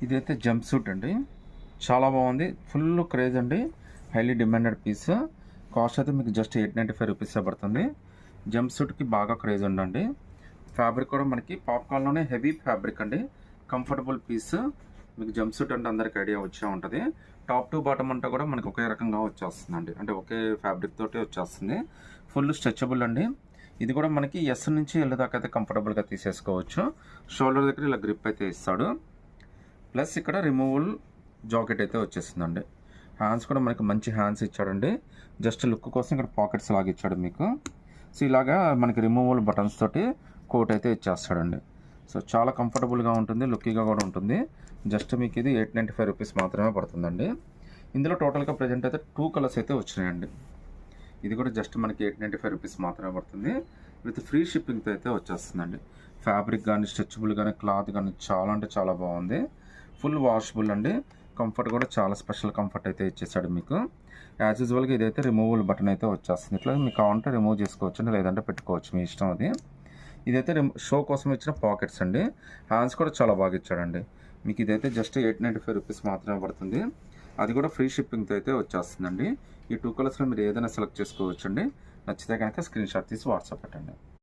ఇదైతే jump suit అండి, చాలా బాగుంది, ఫుల్ క్రేజ్ అండి, హైలీ డిమాండెడ్ పీస్. కాస్ట్ అయితే మీకు జస్ట్ 895 రూపీసే పడుతుంది. జంప్ సూట్కి బాగా క్రేజ్ ఉండండి. ఫ్యాబ్రిక్ కూడా మనకి పాప్కార్న్లోనే హెవీ ఫ్యాబ్రిక్ అండి, కంఫర్టబుల్ పీస్. మీకు జంప్ సూట్ అంటే అందరికి ఐడియా వచ్చే ఉంటుంది. టాప్ టు బాటమ్ అంతా కూడా మనకి ఒకే రకంగా వచ్చేస్తుందండి, అంటే ఒకే ఫ్యాబ్రిక్ తోటి వచ్చేస్తుంది. ఫుల్ స్ట్రెచబుల్ అండి. ఇది కూడా మనకి ఎస్ నుంచి ఎల్ దాకా అయితే కంఫర్టబుల్గా తీసేసుకోవచ్చు. షోల్డర్ దగ్గర ఇలా గ్రిప్ అయితే ఇస్తాడు. ప్లస్ ఇక్కడ రిమూవల్ జాకెట్ అయితే వచ్చేస్తుందండి. హ్యాండ్స్ కూడా మనకి మంచి హ్యాండ్స్ ఇచ్చాడండి. జస్ట్ లుక్ కోసం ఇక్కడ పాకెట్స్ లాగా ఇచ్చాడు మీకు. సో ఇలాగా మనకి రిమూవల్ బటన్స్ తోటి కోట్ అయితే ఇచ్చేస్తాడండి. సో చాలా కంఫర్టబుల్గా ఉంటుంది, లుక్కీగా కూడా ఉంటుంది. జస్ట్ మీకు ఇది 895 రూపీస్ మాత్రమే పడుతుందండి. ఇందులో టోటల్గా ప్రజెంట్ అయితే 2 కలర్స్ అయితే వచ్చినాయండి. ఇది కూడా జస్ట్ మనకి 895 రూపీస్ మాత్రమే పడుతుంది. విత్ ఫ్రీ షిప్పింగ్తో అయితే వచ్చేస్తుందండి. ఫ్యాబ్రిక్ కానీ స్ట్రెచబుల్ కానీ క్లాత్ కానీ చాలా అంటే చాలా బాగుంది. ఫుల్ వాషబుల్ అండి. కంఫర్ట్ కూడా చాలా స్పెషల్ కంఫర్ట్ అయితే ఇచ్చేసాడు మీకు. యాజ్ యూజువల్గా ఇదైతే రిమూవల్ బటన్ అయితే వచ్చేస్తుంది. ఇట్లా మీకు కావాలంటే రిమూవ్ చేసుకోవచ్చు, లేదంటే పెట్టుకోవచ్చు, మీ ఇష్టం అది. ఇదైతే షో కోసం ఇచ్చిన పాకెట్స్ అండి. హ్యాండ్స్ కూడా చాలా బాగా ఇచ్చాడండి. మీకు ఇదైతే జస్ట్ 895 రూపీస్ మాత్రమే పడుతుంది. అది కూడా ఫ్రీ షిప్పింగ్తో అయితే వచ్చేస్తుందండి. ఈ 2 కలర్స్లో మీరు ఏదైనా సెలెక్ట్ చేసుకోవచ్చండి. నచ్చితే కనుక స్క్రీన్ షాట్ తీసి వాట్సాప్ పెట్టండి.